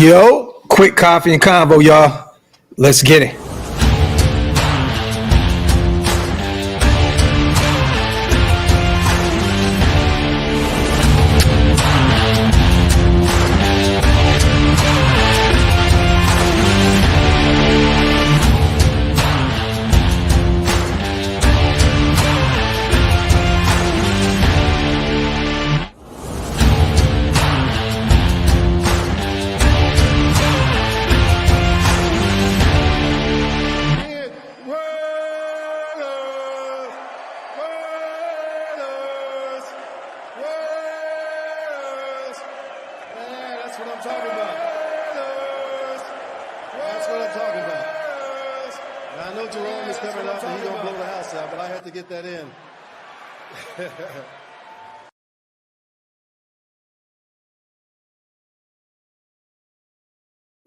Yo, quick coffee and convo, y'all. Let's get it.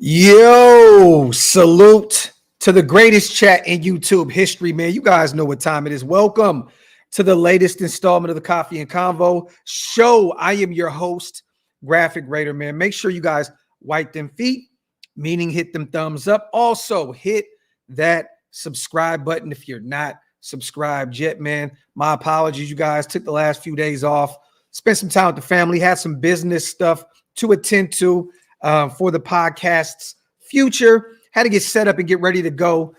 Yo, salute to the greatest chat in YouTube history, man. You guys know what time it is. Welcome to the latest installment of the Coffee and Convo show. I am your host, Graphk Raider, man. Make sure you guys wipe them feet, meaning hit them thumbs up. Also, hit that subscribe button if you're not subscribed yet, man. My apologies, you guys. Took the last few days off, spent some time with the family, had some business stuff to attend to. For the podcast's future, had to get set up and get ready to go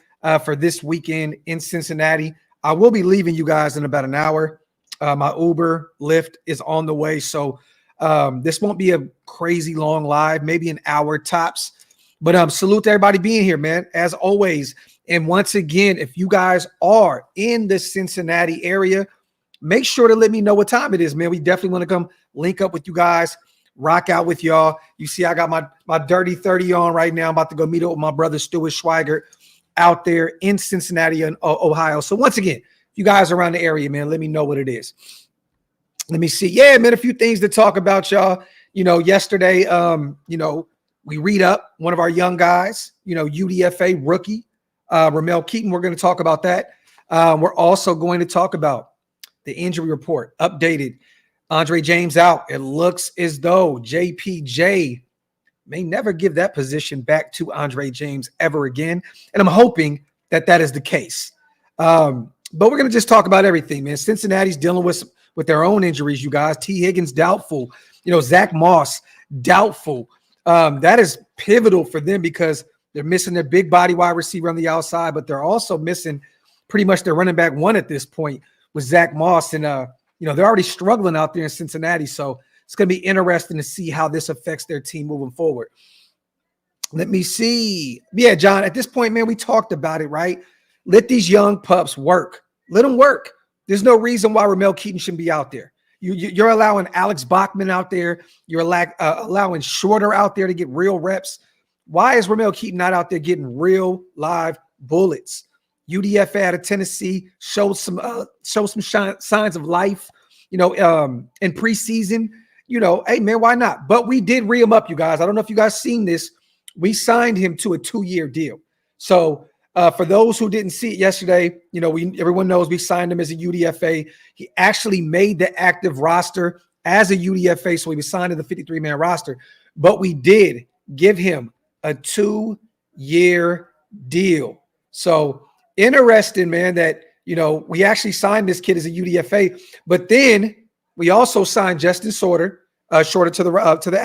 for this weekend in Cincinnati. I will be leaving you guys in about an hour. My Uber Lyft is on the way, so this won't be a crazy long live, maybe an hour tops. But salute to everybody being here, man, as always. And once again, if you guys are in the Cincinnati area, make sure to let me know what time it is, man. We definitely want to come link up with you guys. Rock out with y'all. You see, I got my dirty 30 on right now. I'm about to go meet up with my brother Stuart Schweigert out there in Cincinnati, Ohio. So once again, if you guys are around the area, man, let me know what it is. Let me see. Yeah, man, a few things to talk about, y'all. You know, yesterday, we read up one of our young guys, UDFA rookie, Ramel Keaton. We're going to talk about that. We're also going to talk about the injury report, updated. Andre James out. It looks as though JPJ may never give that position back to Andre James ever again. And I'm hoping that that is the case. But we're going to just talk about everything, man. Cincinnati's dealing with their own injuries, you guys. T. Higgins doubtful. Zach Moss doubtful. That is pivotal for them because they're missing their big body wide receiver on the outside, but they're also missing pretty much their running back one at this point with Zach Moss. And, they're already struggling out there in Cincinnati, so it's going to be interesting to see how this affects their team moving forward. Let me see. Yeah, John, at this point, man, we talked about it, right? Let these young pups work. Let them work. There's no reason why Ramel Keaton shouldn't be out there. You're allowing Alex Bachman out there. You're allowing Shorter out there to get real reps. Why is Ramel Keaton not out there getting real live bullets? UDFA out of Tennessee showed some signs of life, in preseason. Hey, man, why not? But we did re him up, you guys. I don't know if you guys seen this. We signed him to a 2-year deal. So for those who didn't see it yesterday, everyone knows we signed him as a UDFA. He actually made the active roster as a UDFA, so he was signed to the 53-man roster. But we did give him a 2-year deal. So interesting, man, that we actually signed this kid as a UDFA, but then we also signed Justin Shorter to the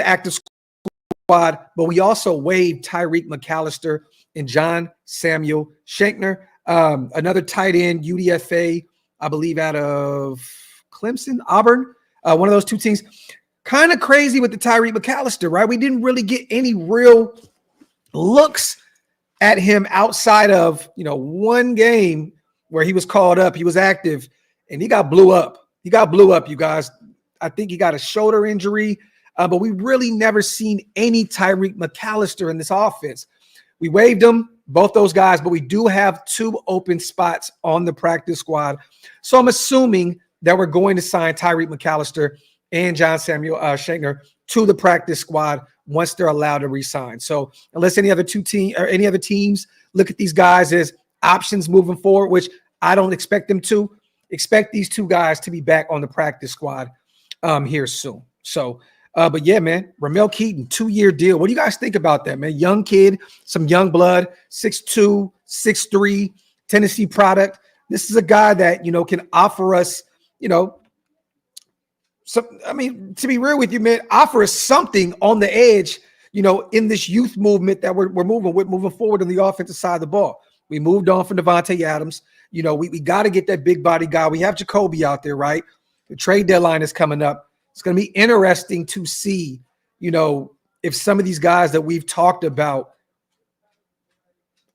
active squad. But we also waived Tyreek McAllister and John Samuel Shankner, another tight end UDFA, I believe, out of Clemson, Auburn, one of those two teams. Kind of crazy with the Tyreek McAllister, right? We didn't really get any real looks at him outside of, one game where he was called up, he was active, and he got blew up. You guys. I think he got a shoulder injury, but we really never seen any Tyreek McAllister in this offense. We waived him, both those guys, but we do have 2 open spots on the practice squad. So I'm assuming that we're going to sign Tyreek McAllister and John Samuel Shankner to the practice squad once they're allowed to re-sign. So unless any other teams look at these guys as options moving forward, which I don't expect them to, expect these 2 guys to be back on the practice squad here soon. So But yeah, man, Ramel Keaton, 2-year deal. What do you guys think about that, man? Young kid, some young blood, 6'2", 6'3", Tennessee product. This is a guy that, can offer us, to be real with you, man, offer us something on the edge, in this youth movement that we're moving forward on the offensive side of the ball. We moved on from Devontae Adams. We got to get that big body guy. We have Jacoby out there, right? The trade deadline is coming up. It's going to be interesting to see, if some of these guys that we've talked about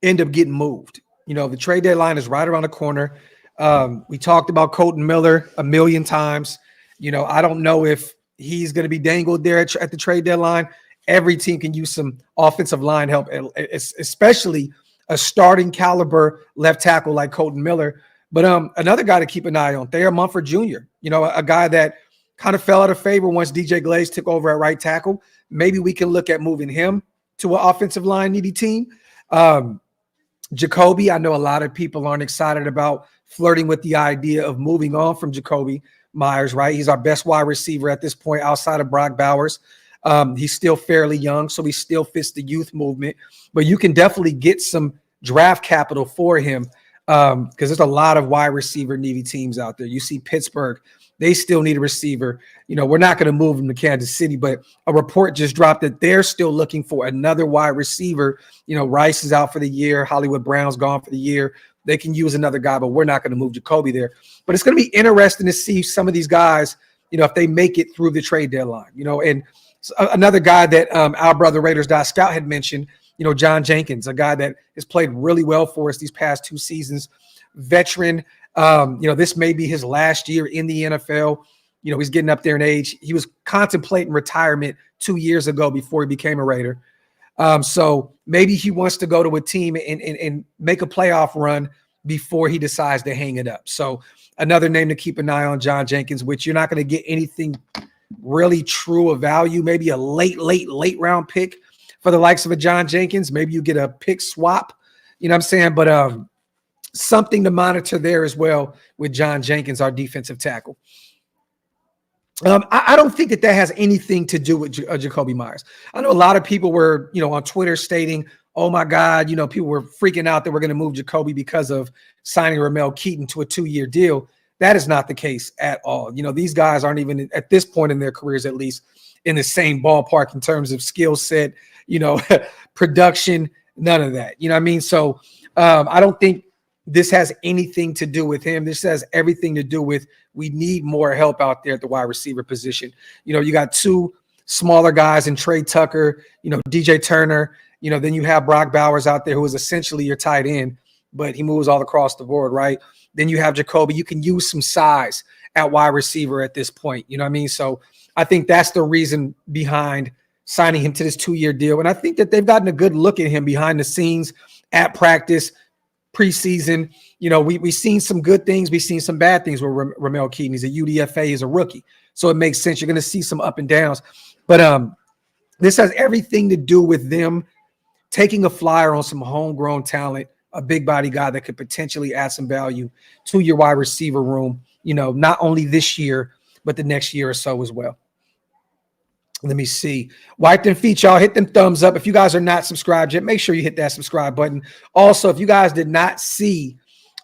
end up getting moved. The trade deadline is right around the corner. We talked about Colton Miller a million times. I don't know if he's going to be dangled there at the trade deadline. Every team can use some offensive line help, especially a starting caliber left tackle like Colton Miller. But another guy to keep an eye on, Thayer Mumford Jr., a guy that kind of fell out of favor once DJ Glaze took over at right tackle. Maybe we can look at moving him to an offensive line needy team. Jacoby, I know a lot of people aren't excited about flirting with the idea of moving on from Jacoby Myers, right? He's our best wide receiver at this point outside of Brock Bowers. He's still fairly young, so he still fits the youth movement. But you can definitely get some draft capital for him because there's a lot of wide receiver needy teams out there. You see Pittsburgh, they still need a receiver. We're not going to move him to Kansas City, but a report just dropped that they're still looking for another wide receiver. Rice is out for the year. Hollywood Brown's gone for the year. They can use another guy, but we're not going to move Jacoby there. But it's going to be interesting to see some of these guys, if they make it through the trade deadline, and another guy that our brother Raiders.Scout had mentioned, John Jenkins, a guy that has played really well for us these past 2 seasons, veteran. This may be his last year in the NFL. He's getting up there in age. He was contemplating retirement 2 years ago before he became a Raider. So maybe he wants to go to a team and make a playoff run before he decides to hang it up. So another name to keep an eye on, John Jenkins, which you're not going to get anything really true of value. Maybe a late round pick for the likes of a John Jenkins. Maybe you get a pick swap, you know what I'm saying? But something to monitor there as well with John Jenkins, our defensive tackle. I don't think that has anything to do with Jacoby Myers. I know a lot of people were, on Twitter stating, oh my God, people were freaking out that we're going to move Jacoby because of signing Ramel Keaton to a 2-year deal. That is not the case at all. These guys aren't even at this point in their careers, at least, in the same ballpark in terms of skill set, production, none of that. You know what I mean? So I don't think this has anything to do with him. This has everything to do with we need more help out there at the wide receiver position. You got 2 smaller guys in Trey Tucker, DJ Turner. Then you have Brock Bowers out there who is essentially your tight end, but he moves all across the board, right? Then you have Jacoby. You can use some size at wide receiver at this point. You know what I mean? So I think that's the reason behind signing him to this 2-year deal. And I think that they've gotten a good look at him behind the scenes at practice, preseason. We've seen some good things. We've seen some bad things with Ramel Keaton. He's a UDFA, he's a rookie. So it makes sense. You're going to see some up and downs. But this has everything to do with them taking a flyer on some homegrown talent, a big body guy that could potentially add some value to your wide receiver room, not only this year, but the next year or so as well. Let me see. Wipe them feet, y'all. Hit them thumbs up. If you guys are not subscribed yet, make sure you hit that subscribe button. Also, if you guys did not see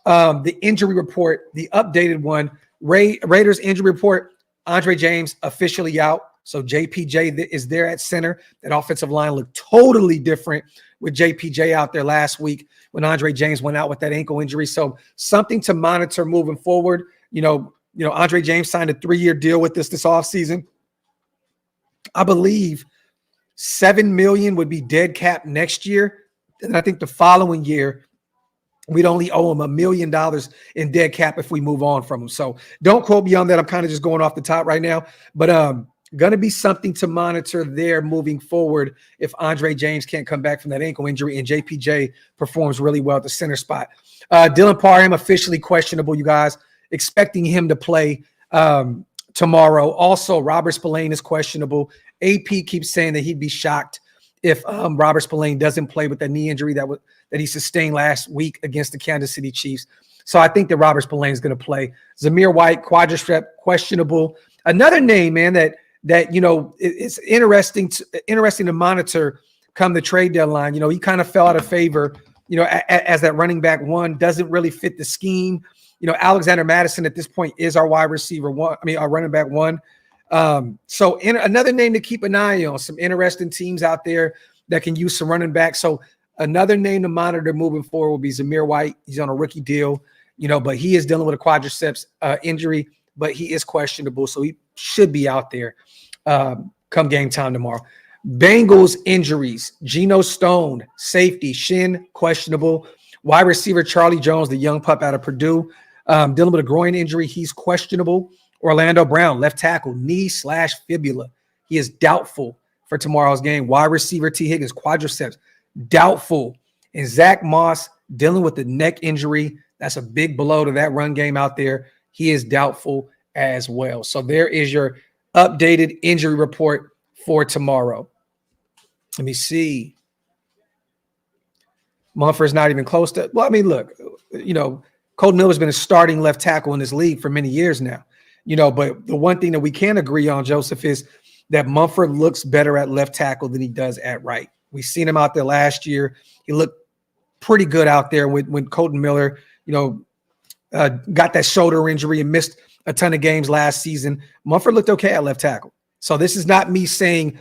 the injury report, the updated one, Raiders injury report, Andre James officially out. So JPJ is there at center. That offensive line looked totally different with JPJ out there last week when Andre James went out with that ankle injury. So something to monitor moving forward. Andre James signed a 3-year deal with this offseason. I believe $7 million would be dead cap next year. And I think the following year, we'd only owe him $1 million in dead cap if we move on from him. So don't quote me on that. I'm kind of just going off the top right now. But going to be something to monitor there moving forward if Andre James can't come back from that ankle injury and JPJ performs really well at the center spot. Dylan Parham officially questionable, you guys. Expecting him to play tomorrow. Also, Robert Spillane is questionable. AP keeps saying that he'd be shocked if Robert Spillane doesn't play with that knee injury that he sustained last week against the Kansas City Chiefs. So I think that Robert Spillane is going to play. Zamir White, quadriceps, questionable. Another name, man, that that, it's interesting to monitor come the trade deadline. He kind of fell out of favor, as that running back one, doesn't really fit the scheme. Alexander Madison at this point is our wide receiver one. Our running back one. So another name to keep an eye on, some interesting teams out there that can use some running back. So another name to monitor moving forward will be Zamir White. He's on a rookie deal, but he is dealing with a quadriceps injury, but he is questionable. So he should be out there come game time tomorrow. Bengals injuries: Geno Stone, safety, shin, questionable. Wide receiver Charlie Jones, the young pup out of Purdue, dealing with a groin injury. He's questionable. Orlando Brown, left tackle, knee/fibula. He is doubtful for tomorrow's game. Wide receiver T. Higgins, quadriceps, doubtful. And Zach Moss dealing with the neck injury. That's a big blow to that run game out there. He is doubtful as well. So there is your updated injury report for tomorrow. Let me see. Mumford's not even close to. Well, look, Colton Miller's been a starting left tackle in this league for many years now. But the one thing that we can agree on, Joseph, is that Mumford looks better at left tackle than he does at right. We've seen him out there last year. He looked pretty good out there when Colton Miller, got that shoulder injury and missed a ton of games last season. Mumford looked okay at left tackle. So this is not me saying,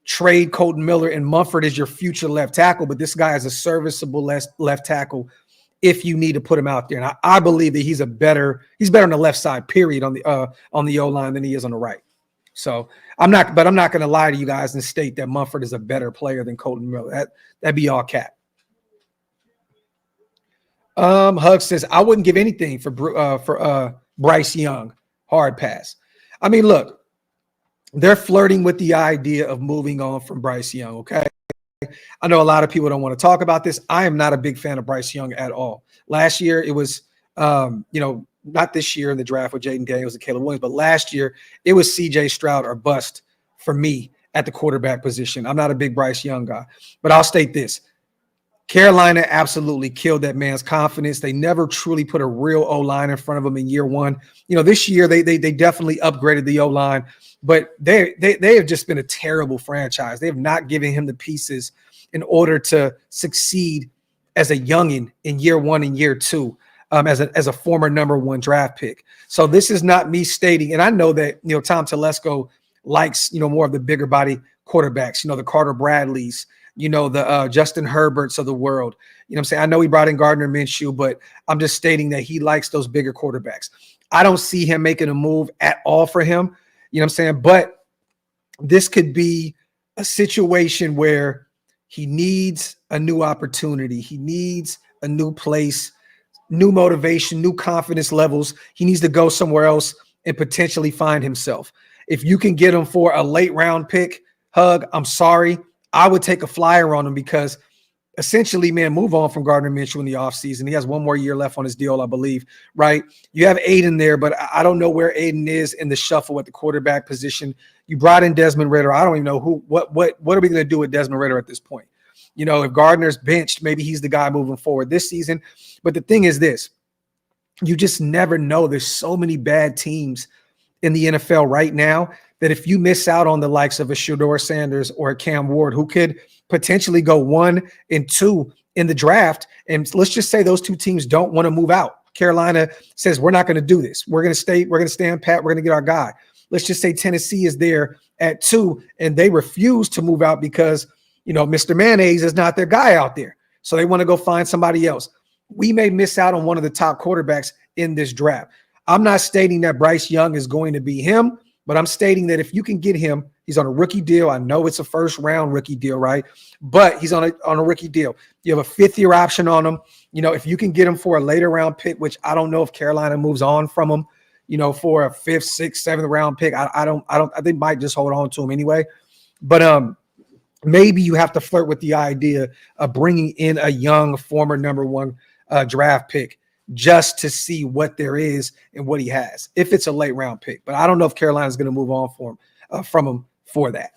trade Colton Miller and Mumford is your future left tackle, but this guy is a serviceable left tackle if you need to put him out there. And I believe that he's better on the left side, period, on the O-line than he is on the right. So I'm not going to lie to you guys and state that Mumford is a better player than Colton Miller. That'd be all cap. Hug says, I wouldn't give anything for Bryce Young. Hard pass. Look, they're flirting with the idea of moving on from Bryce Young, okay? I know a lot of people don't want to talk about this. I am not a big fan of Bryce Young at all. Last year, it was, not this year in the draft with Jaden Daniels and Caleb Williams, but last year, it was CJ Stroud or bust for me at the quarterback position. I'm not a big Bryce Young guy, but I'll state this. Carolina absolutely killed that man's confidence. They never truly put a real O-line in front of him in year one. This year they definitely upgraded the O-line, but they have just been a terrible franchise. They have not given him the pieces in order to succeed as a youngin in year one and year two, as a former number one draft pick. So this is not me stating, and I know that Tom Telesco likes more of the bigger body quarterbacks, the Carter Bradleys, the Justin Herberts of the world. I'm saying? I know he brought in Gardner Minshew, but I'm just stating that he likes those bigger quarterbacks. I don't see him making a move at all for him. But this could be a situation where he needs a new opportunity. He needs a new place, new motivation, new confidence levels. He needs to go somewhere else and potentially find himself. If you can get him for a late round pick, Hug, I'm sorry. I would take a flyer on him because essentially, man, move on from Gardner Minshew in the offseason. He has one more year left on his deal, I believe, right? You have Aiden there, but I don't know where Aiden is in the shuffle at the quarterback position. You brought in Desmond Ridder. I don't even know what are we going to do with Desmond Ridder at this point? If Gardner's benched, maybe he's the guy moving forward this season. But the thing is this, you just never know. There's so many bad teams in the NFL right now that if you miss out on the likes of a Shedeur Sanders or a Cam Ward, who could potentially go 1 and 2 in the draft, and let's just say those two teams don't want to move out. Carolina says, we're not going to do this. We're going to stand pat. We're going to get our guy. Let's just say Tennessee is there at 2 and they refuse to move out because, Mr. Mayonnaise is not their guy out there. So they want to go find somebody else. We may miss out on one of the top quarterbacks in this draft. I'm not stating that Bryce Young is going to be him, but I'm stating that if you can get him, he's on a rookie deal. I know it's a first round rookie deal, right? But he's on a rookie deal. You have a 5th-year option on him. If you can get him for a later round pick, which I don't know if Carolina moves on from him, for a 5th, 6th, 7th round pick. I think they might just hold on to him anyway. But maybe you have to flirt with the idea of bringing in a young former number 1 draft pick just to see what there is and what he has, if it's a late round pick. But I don't know if Carolina's going to move on from him for that.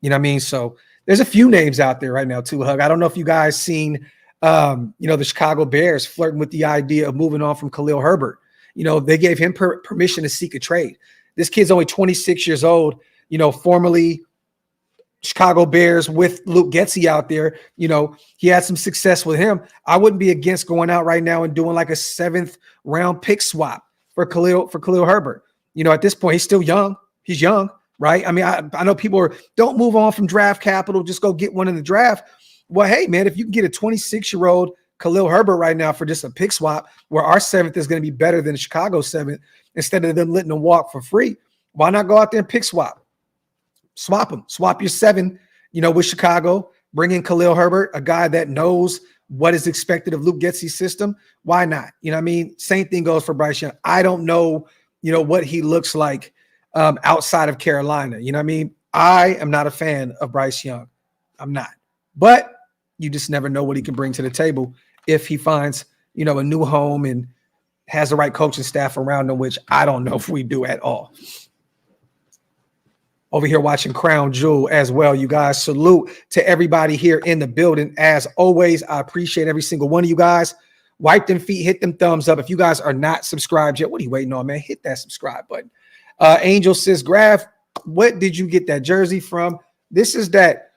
You know what I mean? So there's a few names out there right now too, Hug. I don't know if you guys seen, the Chicago Bears flirting with the idea of moving on from Khalil Herbert. They gave him permission to seek a trade. This kid's only 26 years old, formerly Chicago Bears with Luke Getsy out there. He had some success with him. I wouldn't be against going out right now and doing like a 7th round pick swap for Khalil Herbert. At this point, he's still young. He's young, right? I mean, I know people don't move on from draft capital. Just go get one in the draft. Well, hey, man, if you can get a 26-year-old Khalil Herbert right now for just a pick swap, where our 7th is going to be better than the Chicago 7th, instead of them letting them walk for free, why not go out there and pick swap? Swap them. Swap your 7, with Chicago. Bring in Khalil Herbert, a guy that knows what is expected of Luke Getsy's system. Why not? Same thing goes for Bryce Young. I don't know, what he looks like outside of Carolina. I am not a fan of Bryce Young. I'm not. But you just never know what he can bring to the table if he finds, a new home and has the right coaching staff around him, which I don't know if we do at all. Over here watching Crown Jewel as well, you guys. Salute to everybody here in the building. As always, I appreciate every single one of you guys. Wipe them feet, hit them thumbs up. If you guys are not subscribed yet, what are you waiting on, man? Hit that subscribe button. Angel says, Graphk, what did you get that jersey from? This is that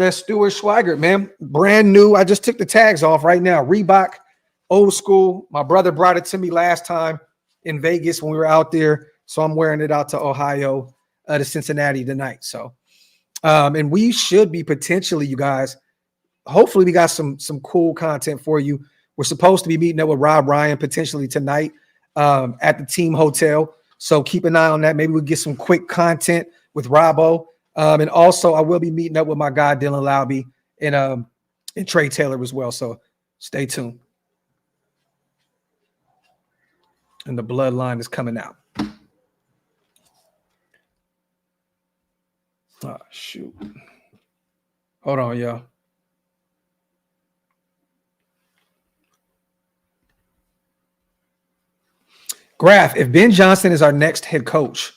Stuart Schweigert, man. Brand new. I just took the tags off right now. Reebok, old school. My brother brought it to me last time in Vegas when we were out there. So I'm wearing it out to Ohio, to Cincinnati tonight. So, and we should be potentially, you guys, hopefully we got some cool content for you. We're supposed to be meeting up with Rob Ryan potentially tonight at the team hotel. So keep an eye on that. Maybe we'll get some quick content with Robbo. And also I will be meeting up with my guy, Dylan Lauby and Trey Taylor as well. So stay tuned. And the bloodline is coming out. Oh, shoot. Hold on, y'all. Graphk, if Ben Johnson is our next head coach,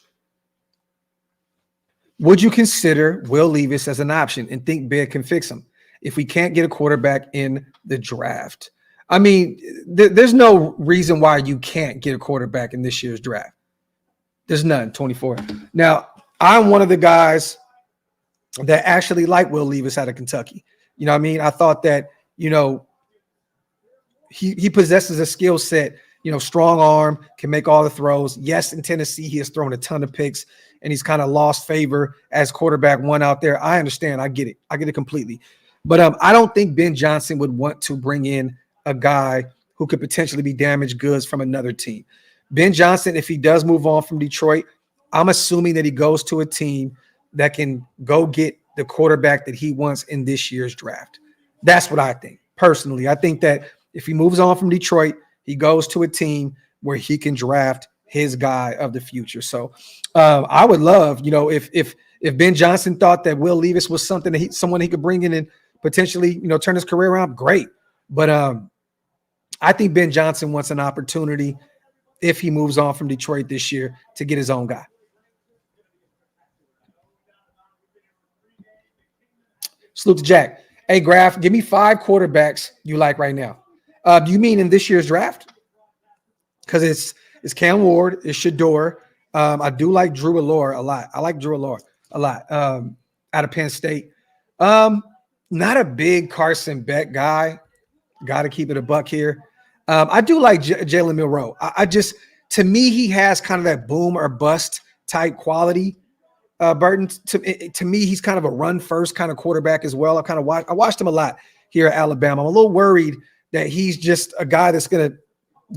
would you consider Will Levis as an option and think Ben can fix him if we can't get a quarterback in the draft? I mean, there's no reason why you can't get a quarterback in this year's draft. There's none, 24. Now, I'm one of the guys that actually like Will Levis out of Kentucky. I thought that, he possesses a skill set, strong arm, can make all the throws. Yes, in Tennessee, he has thrown a ton of picks and he's kind of lost favor as quarterback one out there. I understand. I get it completely. But I don't think Ben Johnson would want to bring in a guy who could potentially be damaged goods from another team. Ben Johnson, if he does move on from Detroit, I'm assuming that he goes to a team that can go get the quarterback that he wants in this year's draft. That's what I think. Personally, I think that if he moves on from Detroit, he goes to a team where he can draft his guy of the future. So I would love, if Ben Johnson thought that Will Levis was someone he could bring in and potentially, turn his career around, great. But I think Ben Johnson wants an opportunity if he moves on from Detroit this year to get his own guy. Salute to Jack. Hey, Graphk, give me 5 quarterbacks you like right now. Do you mean in this year's draft? Because it's Cam Ward, it's Shador. I do like Drew Allure a lot. I like Drew Allure a lot out of Penn State. Not a big Carson Beck guy. Got to keep it a buck here. I do like Jalen Milroe. To me, he has kind of that boom or bust type quality. Burton, to me, he's kind of a run first kind of quarterback as well. I watched him a lot here at Alabama. I'm a little worried that he's just a guy that's going to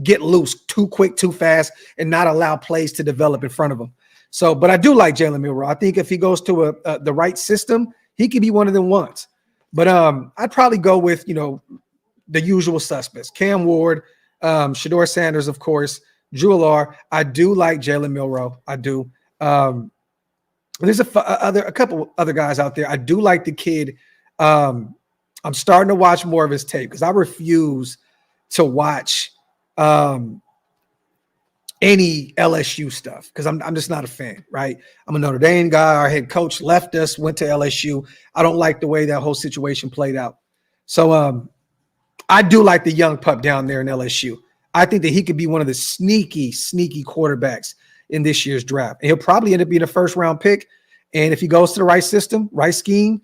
get loose too quick, too fast, and not allow plays to develop in front of him. So, but I do like Jalen Milroe. I think if he goes to the right system, he could be one of them ones. But I'd probably go with, the usual suspects. Cam Ward, Shador Sanders, of course, Drew Allure. I do like Jalen Milroe. I do. There's a couple other guys out there. I do like the kid. I'm starting to watch more of his tape because I refuse to watch any LSU stuff because I'm just not a fan, right? I'm a Notre Dame guy. Our head coach left us, went to LSU. I don't like the way that whole situation played out. So I do like the young pup down there in LSU. I think that he could be one of the sneaky quarterbacks in this year's draft. And he'll probably end up being a first-round pick. And if he goes to the right system, right scheme,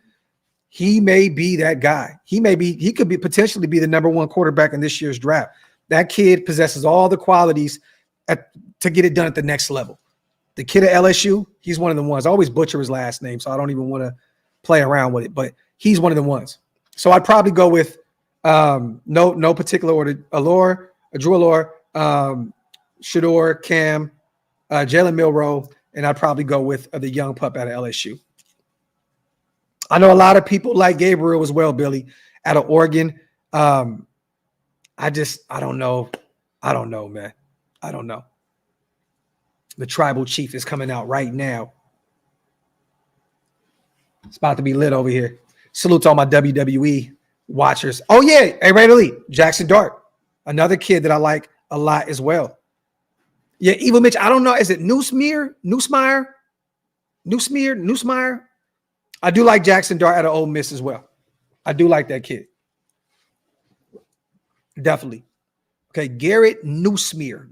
he may be that guy. He could be potentially be the number one quarterback in this year's draft. That kid possesses all the qualities to get it done at the next level. The kid at LSU, he's one of the ones. I always butcher his last name, so I don't even want to play around with it, but he's one of the ones. So I'd probably go with no particular order. Drew Allure, Shador, Cam, Jalen Milroe, and I'd probably go with the young pup out of LSU. I know a lot of people like Gabriel as well, Billy, out of Oregon. I don't know. I don't know, man. I don't know. The tribal chief is coming out right now. It's about to be lit over here. Salute to all my WWE watchers. Oh, yeah. Hey, Ray Elite, Jackson Dart, another kid that I like a lot as well. Yeah, Evil Mitch, I don't know. Is it Newsmeyer? I do like Jackson Dart out of Ole Miss as well. I do like that kid. Definitely. Okay, Garrett Newsmeyer.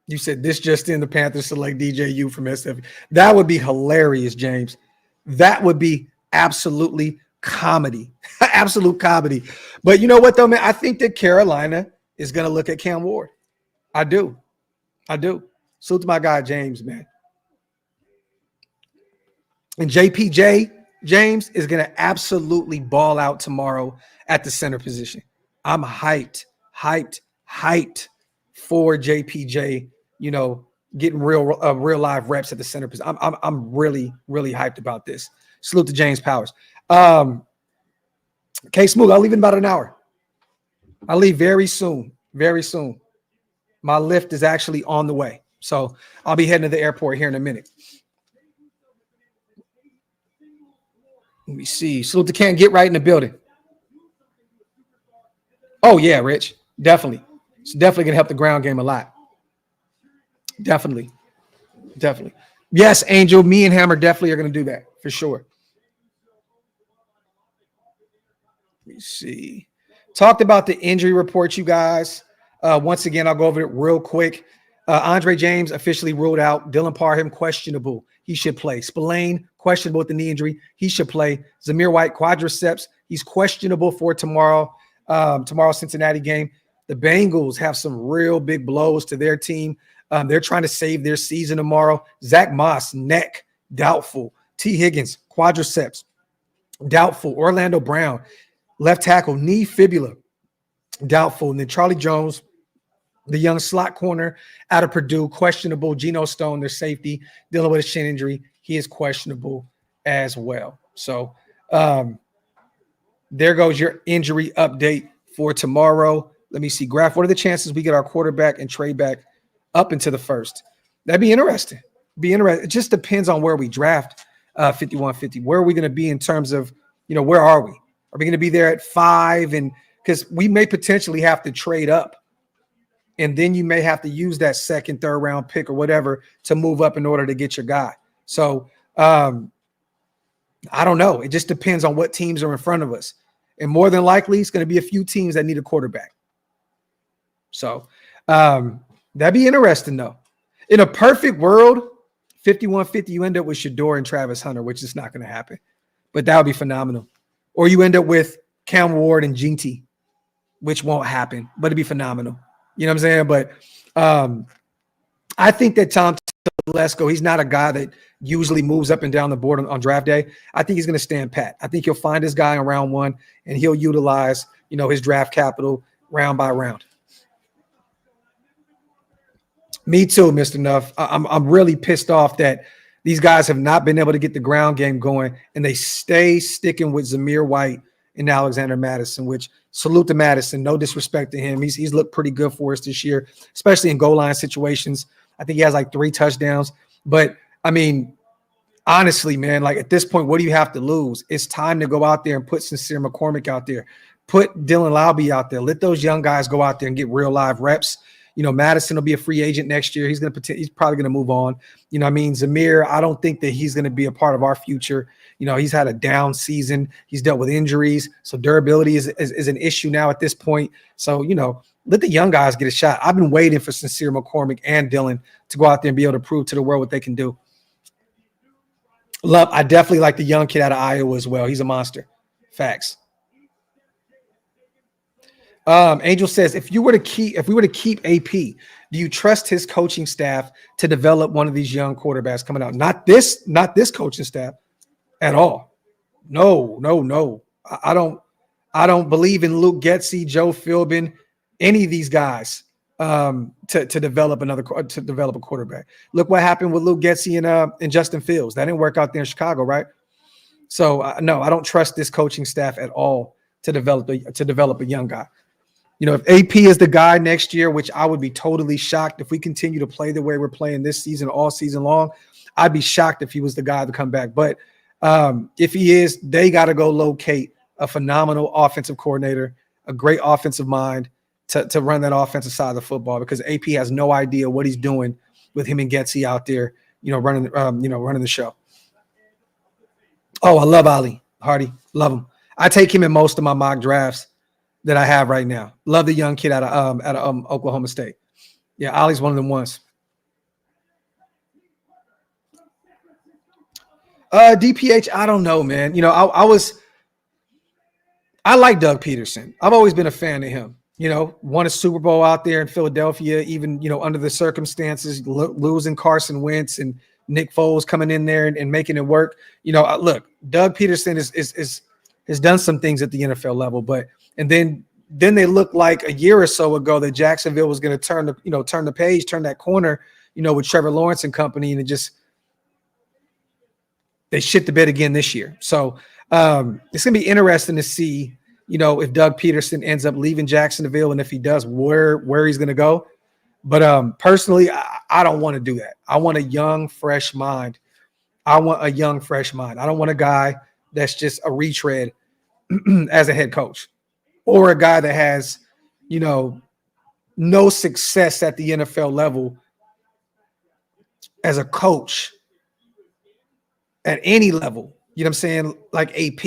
You said this just in, the Panthers select DJU from SF. That would be hilarious, James. That would be absolutely comedy. Absolute comedy. But you know what, though, man? I think that Carolina is going to look at Cam Ward. I do. Salute to my guy, James, man. And JPJ, James, is going to absolutely ball out tomorrow at the center position. I'm hyped for JPJ, getting real live reps at the center position. I'm really hyped about this. Salute to James Powers. K Smooth, I'll leave in about an hour. I'll leave very soon. My lift is actually on the way. So I'll be heading to the airport here in a minute. Let me see. Salute to Can't Get Right in the building. Oh, yeah, Rich. Definitely. It's definitely going to help the ground game a lot. Definitely. Yes, Angel, me and Hammer definitely are going to do that for sure. Let me see. Talked about the injury report, you guys. Once again, I'll go over it real quick. Andre James officially ruled out. Dylan Parham, questionable. He should play. Spillane, questionable with the knee injury. He should play. Zamir White, quadriceps. He's questionable for tomorrow's Cincinnati game. The Bengals have some real big blows to their team. They're trying to save their season tomorrow. Zach Moss, neck, doubtful. T. Higgins, quadriceps, doubtful. Orlando Brown, left tackle, knee fibula, doubtful. And then Charlie Jones, the young slot corner out of Purdue, questionable. Geno Stone, their safety, dealing with a shin injury. He is questionable as well. So there goes your injury update for tomorrow. Let me see. Graphk, what are the chances we get our quarterback and trade back up into the first? That'd be interesting. It just depends on where we draft 5150. Where are we going to be in terms of, where are we? Are we going to be there at 5? And because we may potentially have to trade up. And then you may have to use that second, third round pick or whatever to move up in order to get your guy. So I don't know. It just depends on what teams are in front of us. And more than likely, it's going to be a few teams that need a quarterback. So that'd be interesting, though. In a perfect world, 5150, you end up with Shador and Travis Hunter, which is not going to happen. But that would be phenomenal. Or you end up with Cam Ward and Ginty, which won't happen, but it'd be phenomenal. You know what I'm saying? But I think that Tom Telesco, he's not a guy that usually moves up and down the board on draft day. I think he's going to stand pat. I think he'll find his guy in round 1, and he'll utilize, his draft capital round by round. Me too, Mr. Nuff. I'm really pissed off that these guys have not been able to get the ground game going, and they stay sticking with Zamir White and Alexander Madison, which salute to Madison. No disrespect to him. He's looked pretty good for us this year, especially in goal line situations. I think he has like 3 touchdowns. But, I mean, honestly, man, like at this point, what do you have to lose? It's time to go out there and put Sincere McCormick out there. Put Dylan Laube out there. Let those young guys go out there and get real live reps. Madison will be a free agent next year. He's probably going to move on. Zamir, I don't think that he's going to be a part of our future. He's had a down season. He's dealt with injuries. So durability is an issue now at this point. So, let the young guys get a shot. I've been waiting for Sincere McCormick and Dylan to go out there and be able to prove to the world what they can do. I definitely like the young kid out of Iowa as well. He's a monster. Facts. Angel says, if we were to keep AP, do you trust his coaching staff to develop one of these young quarterbacks coming out? Not this coaching staff at all. No. I don't believe in Luke Getsy, Joe Philbin, any of these guys to develop a quarterback. Look what happened with Luke Getsy and Justin Fields. That didn't work out there in Chicago, right? So no, I don't trust this coaching staff at all to develop a young guy. If AP is the guy next year, which I would be totally shocked if we continue to play the way we're playing this season all season long, I'd be shocked if he was the guy to come back. But if he is, they got to go locate a phenomenal offensive coordinator, a great offensive mind to run that offensive side of the football, because AP has no idea what he's doing with him and Getsy out there, running the show. Oh, I love Ali Hardy. Love him. I take him in most of my mock drafts that I have right now. Love the young kid out of Oklahoma State. Yeah, Ollie's one of them ones. DPH, I don't know, man. I like Doug Peterson. I've always been a fan of him. Won a Super Bowl out there in Philadelphia, even, under the circumstances, losing Carson Wentz and Nick Foles coming in there and making it work. Look, Doug Peterson has done some things at the NFL level, and then they looked like a year or so ago that Jacksonville was going to turn the page, turn that corner, with Trevor Lawrence and company, and they shit the bed again this year. So it's going to be interesting to see, if Doug Peterson ends up leaving Jacksonville, and if he does, where he's going to go. But personally, I don't want to do that. I want a young, fresh mind. I don't want a guy that's just a retread as a head coach, or a guy that has, no success at the NFL level as a coach at any level. You know what I'm saying? Like AP,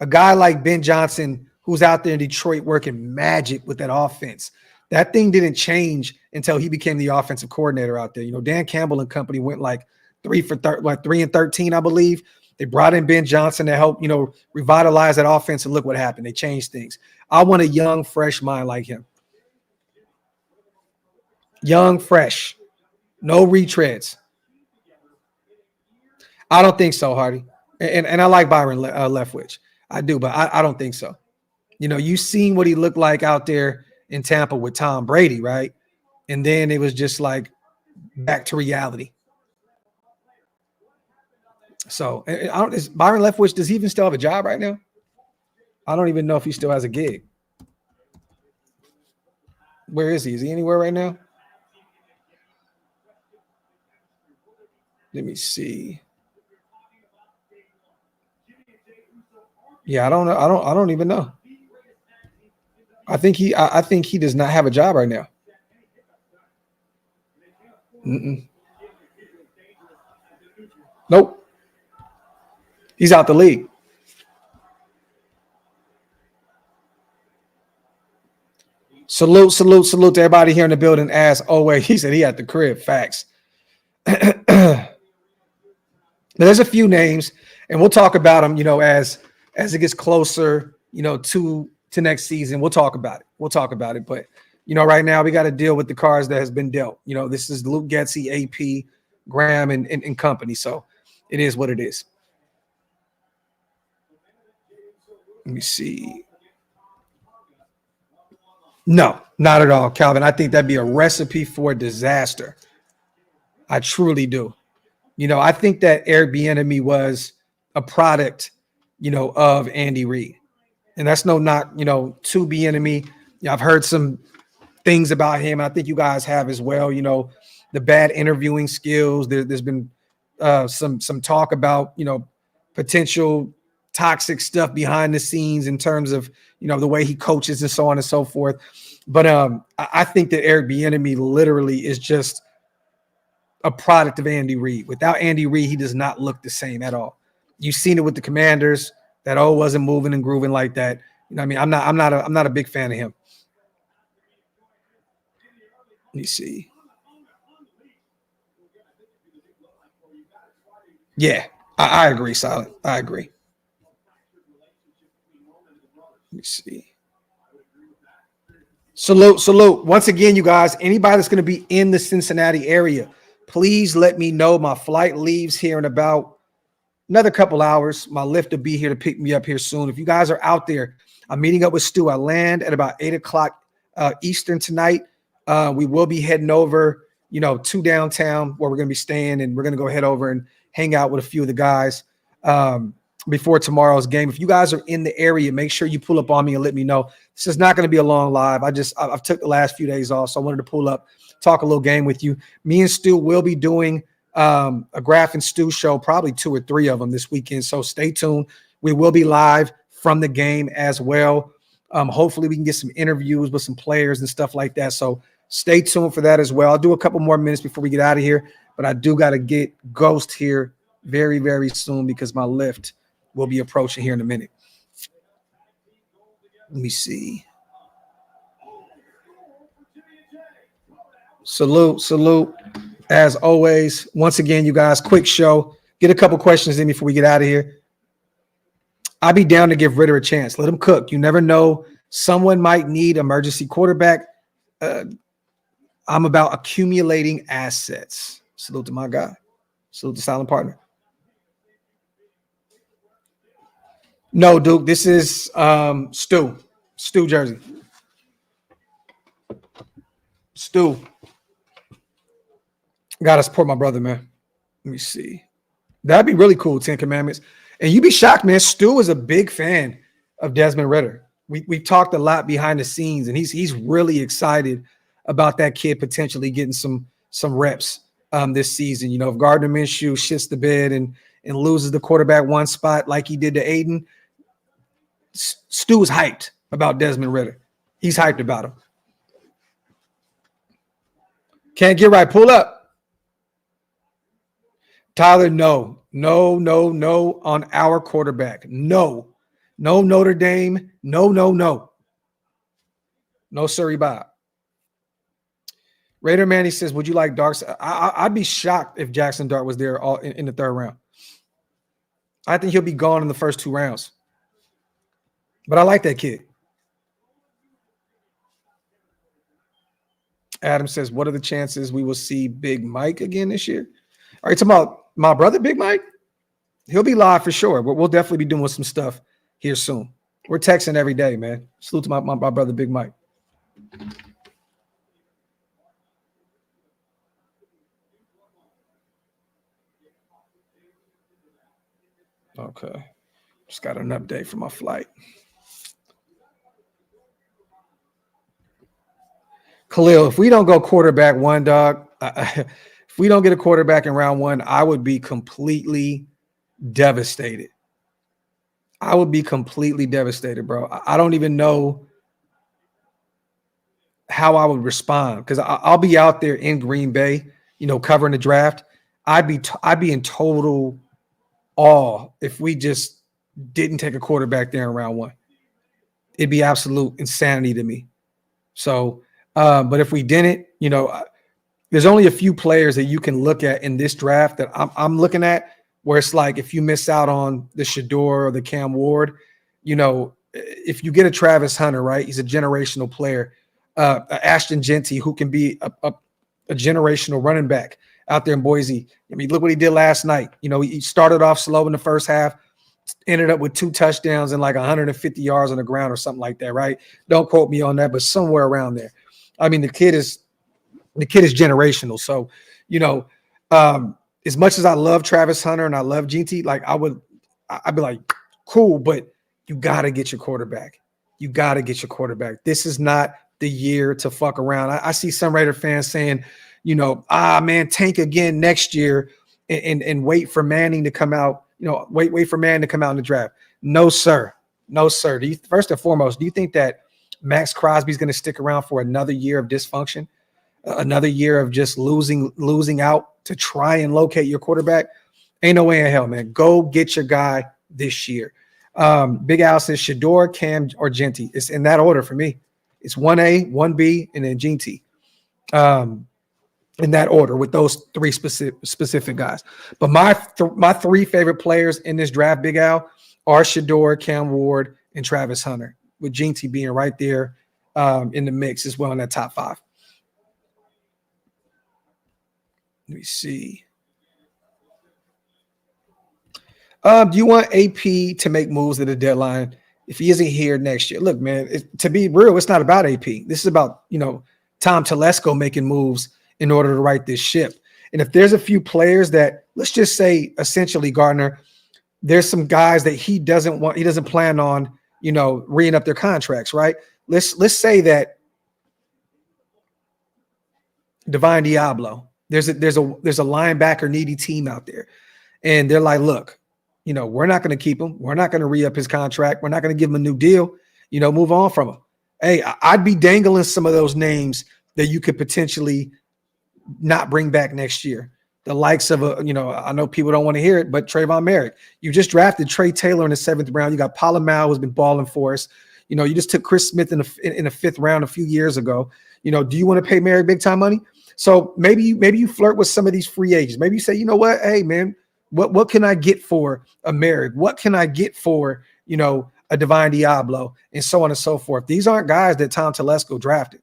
a guy like Ben Johnson, who's out there in Detroit working magic with that offense. That thing didn't change until he became the offensive coordinator out there. Dan Campbell and company went like 3-13, I believe. They brought in Ben Johnson to help, revitalize that offense, and look what happened. They changed things. I want a young, fresh mind like him. Young, fresh. No retreads. I don't think so, Hardy. And I like Byron Leftwich. I do, but I don't think so. You seen what he looked like out there in Tampa with Tom Brady, right? And then it was just like back to reality. So is Byron Leftwich, does he even still have a job right now? I don't even know if he still has a gig. Where is he? Is he anywhere right now? Let me see. Yeah, I don't know. I don't even know. I think he does not have a job right now. Nope. He's out the league. Salute to everybody here in the building. As always, he said he at the crib. Facts. There's a few names, and we'll talk about them, as it gets closer, to next season. We'll talk about it. But, right now we got to deal with the cards that has been dealt. This is Luke Getsy, AP, Graham, and company. So it is what it is. Let me see. No, not at all, Calvin. I think that'd be a recipe for disaster. I truly do. I think that Eric Bieniemy was a product, of Andy Reid. And that's no knock, to Bieniemy. I've heard some things about him. I think you guys have as well, the bad interviewing skills. There's been some talk about, potential toxic stuff behind the scenes in terms of, the way he coaches and so on and so forth. But I think that Eric Bieniemy literally is just a product of Andy Reid. Without Andy Reid, he does not look the same at all. You've seen it with the Commanders. That wasn't moving and grooving like that. You know what I mean? I'm not a big fan of him. Let me see. Yeah, I agree, Silent. I agree. Let me see. Salute. Once again, you guys, anybody that's going to be in the Cincinnati area, please let me know. My flight leaves here in about another couple hours. My Lyft will be here to pick me up here soon. If you guys are out there, I'm meeting up with Stu. I land at about 8 o'clock Eastern tonight. We will be heading over, to downtown where we're going to be staying, and we're going to go head over and hang out with a few of the guys before tomorrow's game. If you guys are in the area, make sure you pull up on me and let me know. This is not going to be a long live. I've took the last few days off, so I wanted to pull up, talk a little game with you. Me and Stu will be doing a Graphk and Stu show, probably 2 or 3 of them this weekend. So stay tuned. We will be live from the game as well. Hopefully we can get some interviews with some players and stuff like that. So stay tuned for that as well. I'll do a couple more minutes before we get out of here, but I do got to get Ghost here very, very soon because my Lyft will be approaching here in a minute. Let me see. Salute. As always, once again, you guys, quick show. Get a couple questions in before we get out of here. I'd be down to give Ritter a chance. Let him cook. You never know. Someone might need emergency quarterback. I'm about accumulating assets. Salute to my guy. Salute to Silent Partner. No, Duke, this is Stu jersey. Stu. Gotta support my brother, man. Let me see. That'd be really cool, 10 Commandments. And you'd be shocked, man. Stu is a big fan of Desmond Ritter. We talked a lot behind the scenes, and he's really excited about that kid potentially getting some reps this season. If Gardner Minshew shits the bed and loses the quarterback one spot like he did to Aiden, Stu is hyped about Desmond Ritter. He's hyped about him. Can't get right. Pull up. Tyler, no on our quarterback. No Notre Dame. No, sorry, Bob. Raider Manny says, would you like Dark? I'd be shocked if Jackson Dart was there all in the 3rd round. I think he'll be gone in the first 2 rounds. But I like that kid. Adam says, what are the chances we will see Big Mike again this year? All right, talking about my brother, Big Mike. He'll be live for sure. But we'll definitely be doing some stuff here soon. We're texting every day, man. Salute to my brother, Big Mike. Okay. Just got an update for my flight. Khalil, if we don't go quarterback 1, dog, if we don't get a quarterback in round 1, I would be completely devastated. I would be completely devastated, bro. I don't even know how I would respond because I'll be out there in Green Bay, covering the draft. I'd be in total awe if we just didn't take a quarterback there in round 1. It'd be absolute insanity to me. So, but if we didn't, there's only a few players that you can look at in this draft that I'm looking at where it's like if you miss out on the Shador or the Cam Ward, if you get a Travis Hunter, right, he's a generational player, Ashton Genty, who can be a generational running back out there in Boise. I mean, look what he did last night. He started off slow in the first half, ended up with 2 touchdowns and like 150 yards on the ground or something like that, right? Don't quote me on that, but somewhere around there. I mean, the kid is generational. So, as much as I love Travis Hunter and I love GT, like I'd be like, cool, but you got to get your quarterback. You got to get your quarterback. This is not the year to fuck around. I see some Raider fans saying, man, tank again next year and wait for Manning to come out, wait for Manning to come out in the draft. No, sir. First and foremost, do you think that Max Crosby's going to stick around for another year of dysfunction, another year of just losing out to try and locate your quarterback, ain't no way in hell, man. Go get your guy this year. Big Al says Shador, Cam, or Genty. It's in that order for me. It's 1A, 1B, and then Genty. In that order with those three specific guys. But my three favorite players in this draft, Big Al, are Shador, Cam Ward, and Travis Hunter, with Genty being right there in the mix as well in that top 5. Let me see. Do you want AP to make moves at the deadline if he isn't here next year? Look, man, to be real, it's not about AP. This is about, Tom Telesco making moves in order to right this ship. And if there's a few players that, let's just say, essentially, Gardner, there's some guys that he doesn't plan on, reing up their contracts, right? Let's say that Divine Diablo, there's a linebacker needy team out there, and they're like, look, we're not going to keep him. We're not going to re-up his contract. We're not going to give him a new deal. Move on from him. Hey, I'd be dangling some of those names that you could potentially not bring back next year. The likes of I know people don't want to hear it, but Trayvon Merrick. You just drafted Trey Taylor in the 7th round. You got Polamalu, who's been balling for us. You just took Chris Smith in the 5th round a few years ago. Do you want to pay Merrick big time money? So maybe you flirt with some of these free agents. Maybe you say, you know what, hey man, what can I get for a Merrick? What can I get for a Divine Diablo, and so on and so forth? These aren't guys that Tom Telesco drafted.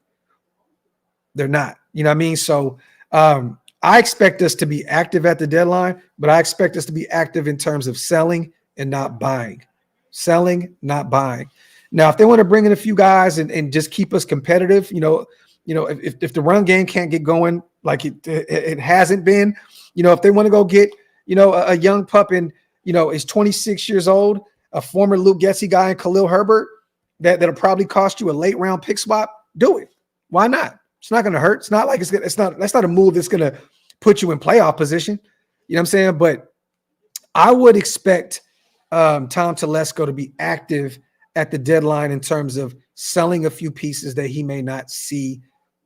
They're not. You know what I mean? So I expect us to be active at the deadline, but I expect us to be active in terms of selling and not buying. Selling, not buying. Now, if they want to bring in a few guys and just keep us competitive, if the run game can't get going like it hasn't been, if they want to go get, a young pup and, is 26 years old, a former Luke Getsy guy and Khalil Herbert that'll probably cost you a late round pick swap, do it. Why not? It's not going to hurt. It's not like that's not a move that's going to put you in playoff position. You know what I'm saying? But I would expect Tom Telesco to be active at the deadline in terms of selling a few pieces that he may not see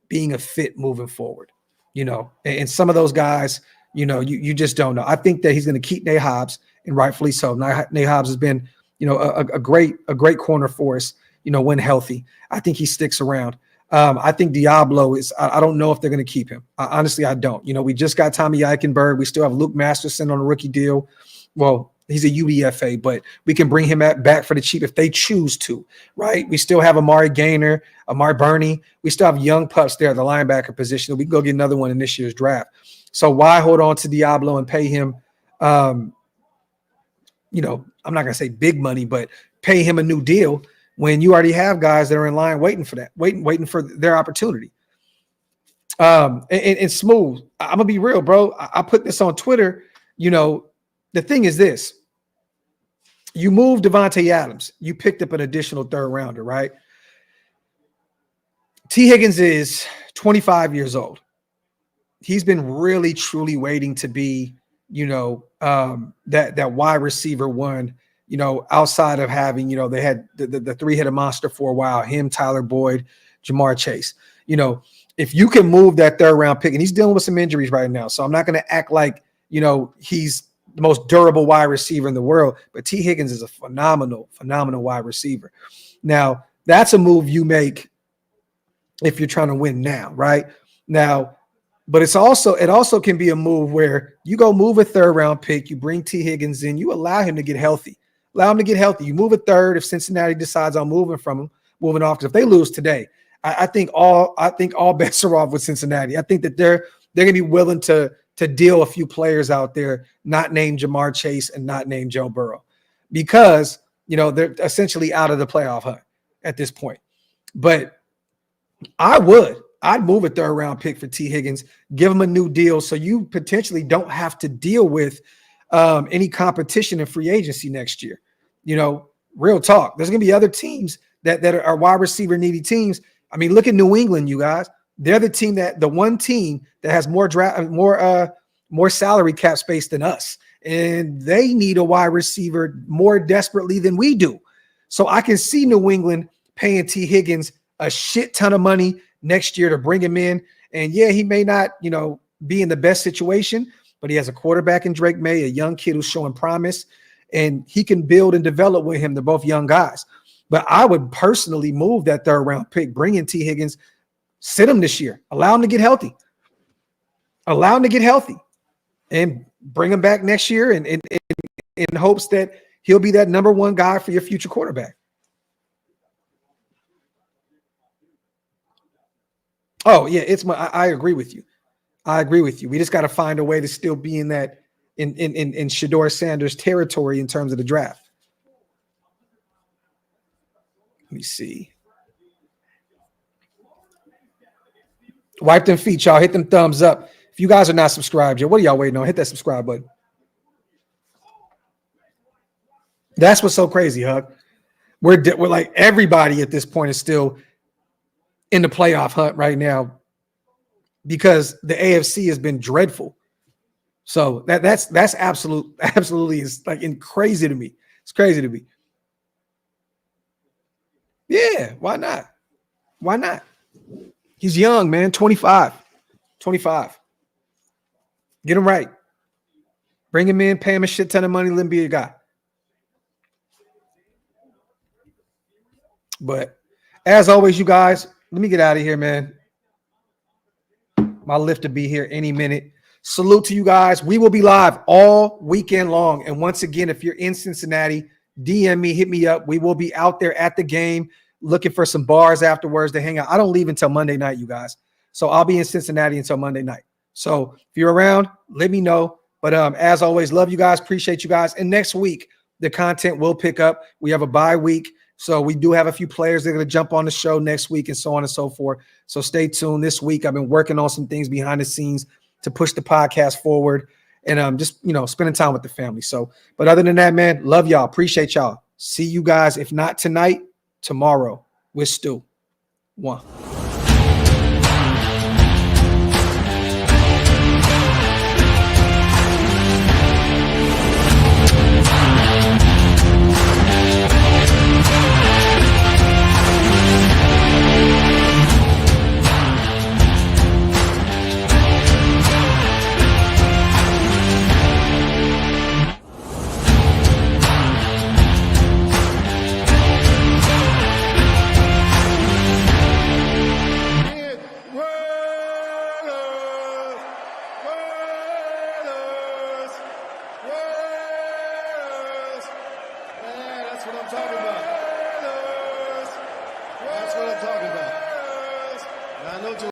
being a fit moving forward, and some of those guys, you just don't know. I think that he's going to keep Nate Hobbs, and rightfully so. Nate Hobbs has been, a great corner for us, when healthy. I think he sticks around. I think Diablo I don't know if they're going to keep him. Honestly, I don't. We just got Tommy Eichenberg. We still have Luke Masterson on a rookie deal. Well, he's a UDFA, but we can bring him back for the cheap if they choose to, right? We still have Amari Gaynor, Amari Burney. We still have young pups there at the linebacker position. We can go get another one in this year's draft. So why hold on to Diablo and pay him, I'm not going to say big money, but pay him a new deal when you already have guys that are in line waiting for that, waiting for their opportunity. And Smooth, I'm going to be real, bro. I put this on Twitter. The thing is this. You moved Devontae Adams. You picked up an additional 3rd rounder, right? T. Higgins is 25 years old. He's been really, truly waiting to be, that wide receiver one, outside of having, they had the 3-headed monster for a while, him, Tyler Boyd, Jamar Chase. If you can move that 3rd round pick, and he's dealing with some injuries right now, so I'm not going to act like, he's the most durable wide receiver in the world, but T. Higgins is a phenomenal wide receiver. Now, that's a move you make if you're trying to win now, right? Now, but it also can be a move where you go move a 3rd round pick, you bring T. Higgins in, you allow him to get healthy. You move a 3rd if Cincinnati decides on moving off. Because if they lose today, I think all bets are off with Cincinnati. I think that they're going to be willing to deal a few players out there, not named Jamar Chase and not named Joe Burrow, because they're essentially out of the playoff hunt at this point. But I'd move a 3rd round pick for T. Higgins, give him a new deal so you potentially don't have to deal with any competition in free agency next year. Real talk. There's going to be other teams that are wide receiver needy teams. I mean, look at New England, you guys. They're the one team that has more salary cap space than us, and they need a wide receiver more desperately than we do. So I can see New England paying T. Higgins a shit ton of money next year to bring him in. And yeah, he may not, be in the best situation, but he has a quarterback in Drake May, a young kid who's showing promise, and he can build and develop with him. They're both young guys. But I would personally move that third round pick, bring in T. Higgins, sit him this year, allow him to get healthy. Allow him to get healthy and bring him back next year in hopes that he'll be that number one guy for your future quarterback. Oh, yeah, I agree with you. I agree with you. We just got to find a way to still be in that in Shedeur Sanders territory in terms of the draft. Let me see. Wipe them feet, y'all. Hit them thumbs up. If you guys are not subscribed yet, what are y'all waiting on? Hit that subscribe button. That's what's so crazy, Hug. We're like everybody at this point is still in the playoff hunt right now because the AFC has been dreadful. So that's absolutely is like crazy to me. It's crazy to me. Yeah, why not? Why not? He's young, man. 25. Get him right. Bring him in, pay him a shit ton of money, let him be a guy. But as always, you guys, let me get out of here, man. My lift to be here any minute. Salute to you guys. We will be live all weekend long. And once again, if you're in Cincinnati, DM me, hit me up. We will be out there at the game looking for some bars afterwards to hang out. I don't leave until Monday night, you guys. So I'll be in Cincinnati until Monday night. So if you're around, let me know. But as always, love you guys. Appreciate you guys. And next week, the content will pick up. We have a bye week. So we do have a few players that are going to jump on the show next week and so on and so forth. So stay tuned. This week, I've been working on some things behind the scenes to push the podcast forward and just, spending time with the family. So, but other than that, man, love y'all. Appreciate y'all. See you guys. If not tonight, tomorrow with Stu. One.